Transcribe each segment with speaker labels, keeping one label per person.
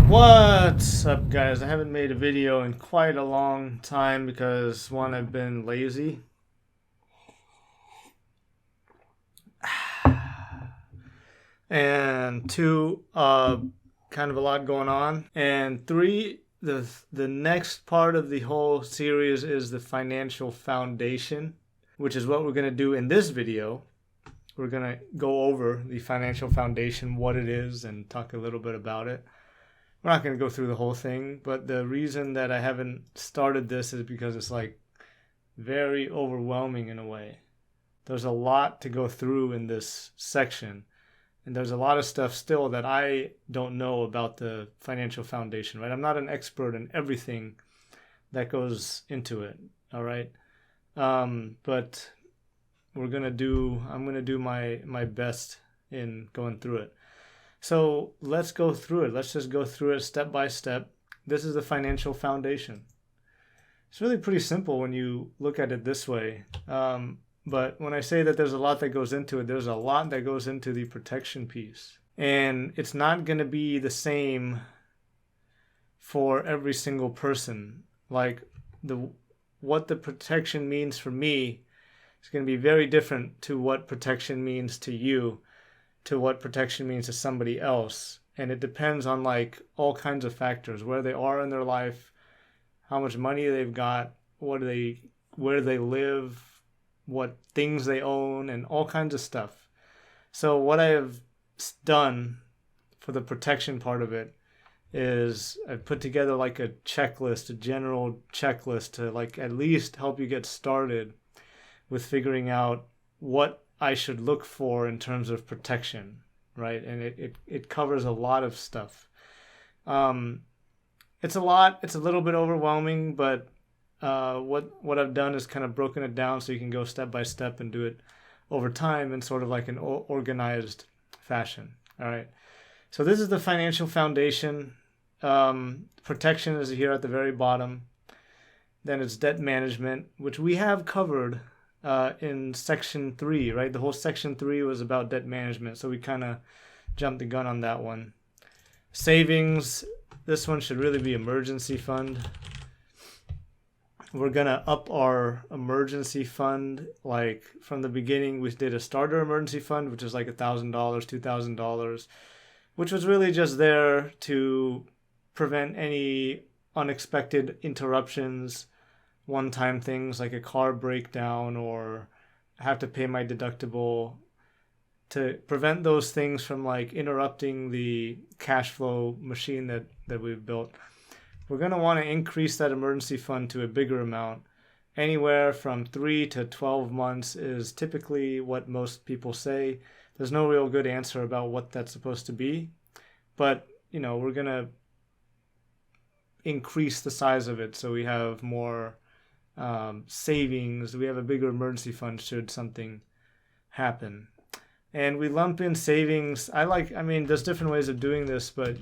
Speaker 1: What's up, guys? I haven't made a video in quite a long time because one, I've been lazy, and two, kind of a lot going on, and three, the next part of the whole series is the financial foundation, which is what we're gonna do in this video. We're gonna go over the financial foundation, what it is, and talk a little bit about it. We're not going to go through the whole thing, but the reason that I haven't started this is because it's like very overwhelming in a way. There's a lot to go through in this section, and there's a lot of stuff still that I don't know about the financial foundation, right? I'm not an expert in everything that goes into it, all right? But I'm going to do my best in going through it. So let's go through it. Let's just go through it step by step. This is the financial foundation. It's really pretty simple when you look at it this way. But when I say that there's a lot that goes into it, there's a lot that goes into the protection piece. And it's not going to be the same for every single person. Like what the protection means for me is going to be very different to what protection means to you, to what protection means to somebody else. And it depends on like all kinds of factors, where they are in their life, how much money they've got, where they live, what things they own, and all kinds of stuff. So what I have done for the protection part of it is I've put together like a checklist, a general checklist to like at least help you get started with figuring out what I should look for in terms of protection, right? And it covers a lot of stuff. It's a lot. It's a little bit overwhelming, but what I've done is kind of broken it down so you can go step by step and do it over time in sort of like an organized fashion. All right. So this is the financial foundation. Protection is here at the very bottom. Then it's debt management, which we have covered in section 3, right? The whole section 3 was about debt management, so we kind of jumped the gun on that one. Savings, this one should really be emergency fund. We're gonna up our emergency fund. Like from the beginning, we did a starter emergency fund, which is like $1,000, $2,000, which was really just there to prevent any unexpected interruptions, one-time things like a car breakdown or I have to pay my deductible, to prevent those things from like interrupting the cash flow machine that we've built. We're going to want to increase that emergency fund to a bigger amount. Anywhere from 3 to 12 months is typically what most people say. There's no real good answer about what that's supposed to be, but we're going to increase the size of it so we have more savings. We have a bigger emergency fund should something happen. And we lump in savings. There's different ways of doing this, but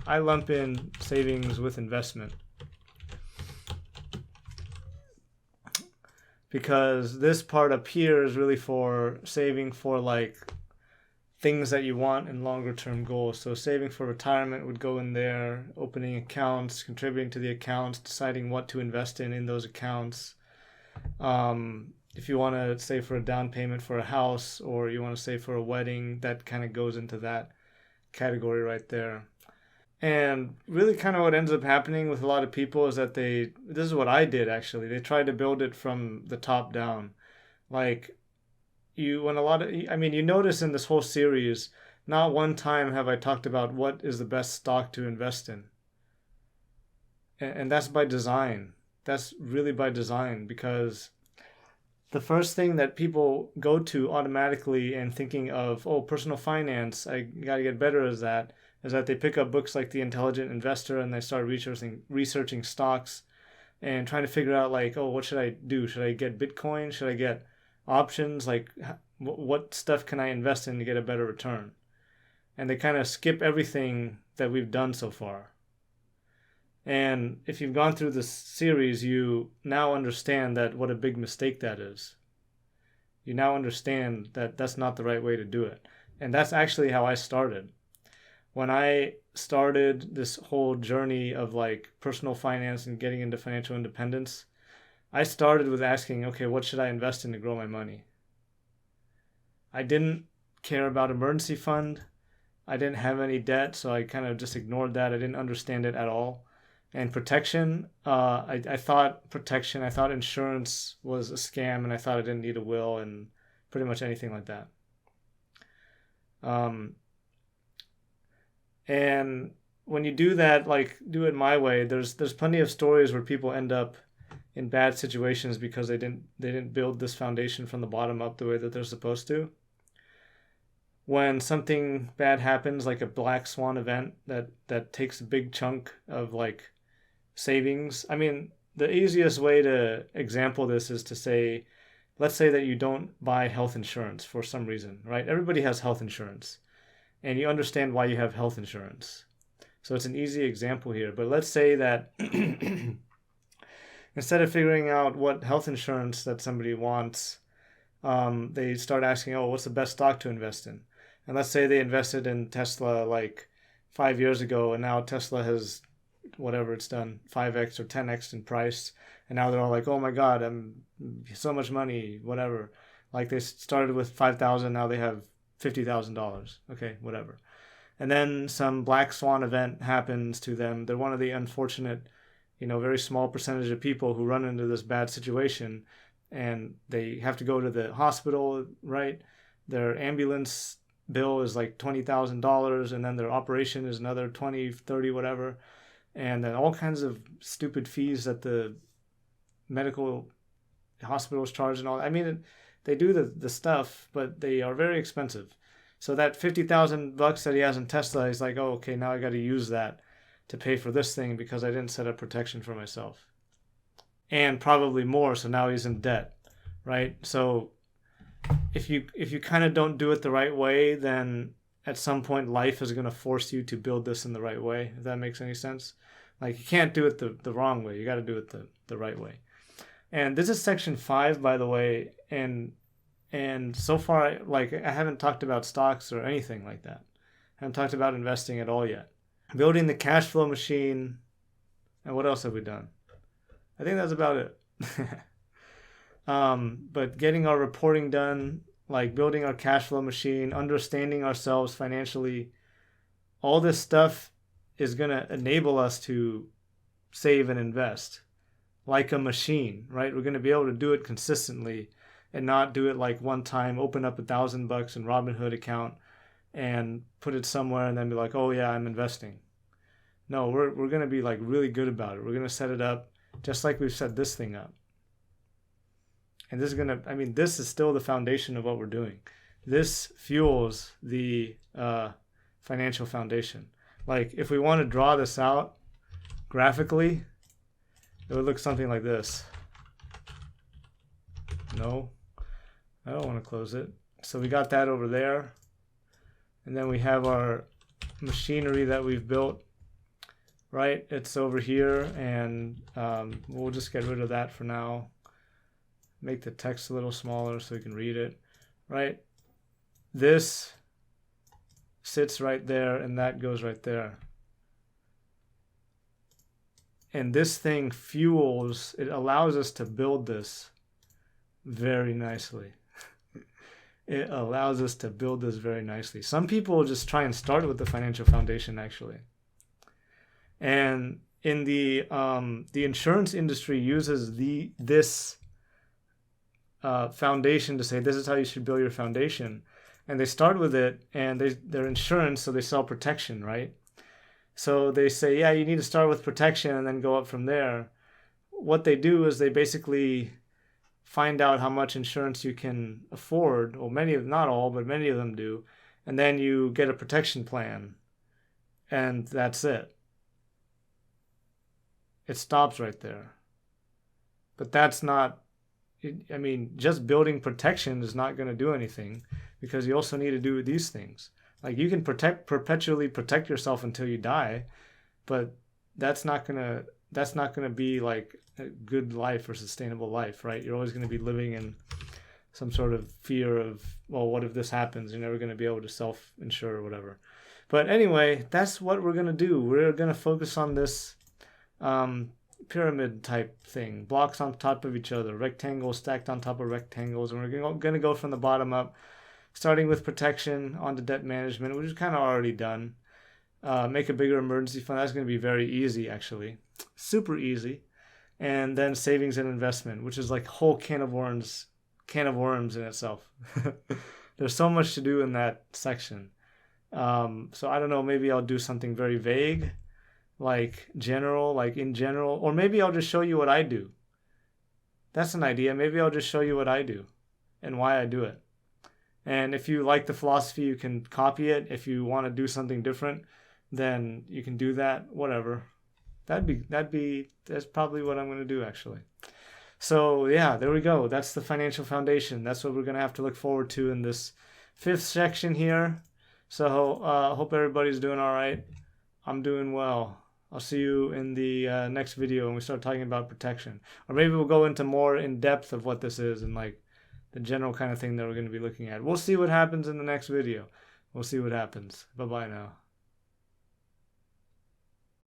Speaker 1: I lump in savings with investment. Because this part up here is really for saving for like things that you want and longer term goals. So saving for retirement would go in there, opening accounts, contributing to the accounts, deciding what to invest in those accounts. If you want to save for a down payment for a house or you want to save for a wedding, that kind of goes into that category right there. And really kind of what ends up happening with a lot of people is that this is what I did actually, they tried to build it from the top down. Like you notice in this whole series, not one time have I talked about what is the best stock to invest in. And that's by design. That's really by design, because the first thing that people go to automatically and thinking of, personal finance, I got to get better at that, is that they pick up books like The Intelligent Investor and they start researching stocks and trying to figure out like, what should I do? Should I get Bitcoin? Should I get options? Like what stuff can I invest in to get a better return? And they kind of skip everything that we've done so far. And if you've gone through this series, you now understand that what a big mistake that is. You now understand that that's not the right way to do it. And that's actually how I started. when I started this whole journey of like personal finance and getting into financial independence, I started with asking, okay, what should I invest in to grow my money? I didn't care about emergency fund. I didn't have any debt, so I kind of just ignored that. I didn't understand it at all. And protection, I thought protection, I thought insurance was a scam, and I thought I didn't need a will and pretty much anything like that. Um, and when you do that, like do it my way, there's plenty of stories where people end up in bad situations because they didn't build this foundation from the bottom up the way that they're supposed to. When something bad happens, like a black swan event that takes a big chunk of like savings. I mean, the easiest way to example this is to say, let's say that you don't buy health insurance for some reason, right? Everybody has health insurance, and you understand why you have health insurance. So it's an easy example here. But let's say that instead of figuring out what health insurance that somebody wants, they start asking, oh, what's the best stock to invest in? And let's say they invested in Tesla like 5 years ago, and now Tesla has whatever it's done, 5x or 10x in price. And now they're all like, oh my God, I'm so much money, whatever. Like they started with 5,000, now they have $50,000. Okay, whatever. And then some black swan event happens to them. They're one of the unfortunate, very small percentage of people who run into this bad situation, and they have to go to the hospital, right? Their ambulance bill is like $20,000, and then their operation is another 20, 30, whatever. And then all kinds of stupid fees that the medical hospitals charge and all. I mean, they do the stuff, but they are very expensive. So that $50,000 that he has in Tesla, he's like, oh, okay, now I got to use that to pay for this thing because I didn't set up protection for myself. And probably more, so now he's in debt, right? So if you kind of don't do it the right way, then at some point life is going to force you to build this in the right way, if that makes any sense. Like you can't do it the wrong way. You got to do it the right way. And this is section 5, by the way, and so far, like, I haven't talked about stocks or anything like that. I haven't talked about investing at all yet. Building the cash flow machine. And what else have we done? I think that's about it. But getting our reporting done, like building our cash flow machine, understanding ourselves financially, all this stuff is going to enable us to save and invest like a machine, right? We're going to be able to do it consistently and not do it like one time, open up $1,000 in Robinhood account and put it somewhere and then be like, oh yeah, I'm investing. No, we're going to be like really good about it. We're going to set it up just like we've set this thing up. And this is going to, I mean, this is still the foundation of what we're doing. This fuels the financial foundation. Like if we want to draw this out graphically, it would look something like this. No, I don't want to close it. So we got that over there. And then we have our machinery that we've built, right? It's over here, and we'll just get rid of that for now. Make the text a little smaller so you can read it, right? This sits right there, and that goes right there. And this thing fuels, it allows us to build this very nicely. It allows us to build this very nicely. Some people just try and start with the financial foundation, actually. And in the insurance industry uses this foundation to say, this is how you should build your foundation. And they start with it, and they're insurance, so they sell protection, right? So they say, yeah, you need to start with protection and then go up from there. What they do is they basically find out how much insurance you can afford, or not all, but many of them do. And then you get a protection plan, and that's it. It stops right there. But that's not, I mean, just building protection is not going to do anything, because you also need to do these things. Like you can perpetually protect yourself until you die, but that's not gonna be like a good life or sustainable life, right? You're always going to be living in some sort of fear of, well, what if this happens? You're never going to be able to self-insure or whatever. But anyway, that's what we're going to do. We're going to focus on this pyramid type thing. Blocks on top of each other. Rectangles stacked on top of rectangles. And we're going to go from the bottom up, starting with protection onto debt management, which is kind of already done. Make a bigger emergency fund. That's going to be very easy, actually. Super easy. And then savings and investment, which is like a whole can of worms in itself. There's so much to do in that section. So I don't know, maybe I'll do something very vague, like general, like in general, or maybe I'll just show you what I do. That's an idea. Maybe I'll just show you what I do and why I do it. And if you like the philosophy, you can copy it. If you want to do something different, then you can do that, whatever. That's probably what I'm going to do, actually. So yeah, there we go. That's the financial foundation. That's what we're going to have to look forward to in this 5th section here. So hope everybody's doing all right. I'm doing well. I'll see you in the next video when we start talking about protection. Or maybe we'll go into more in depth of what this is and like the general kind of thing that we're going to be looking at. We'll see what happens in the next video. We'll see what happens. Bye-bye now.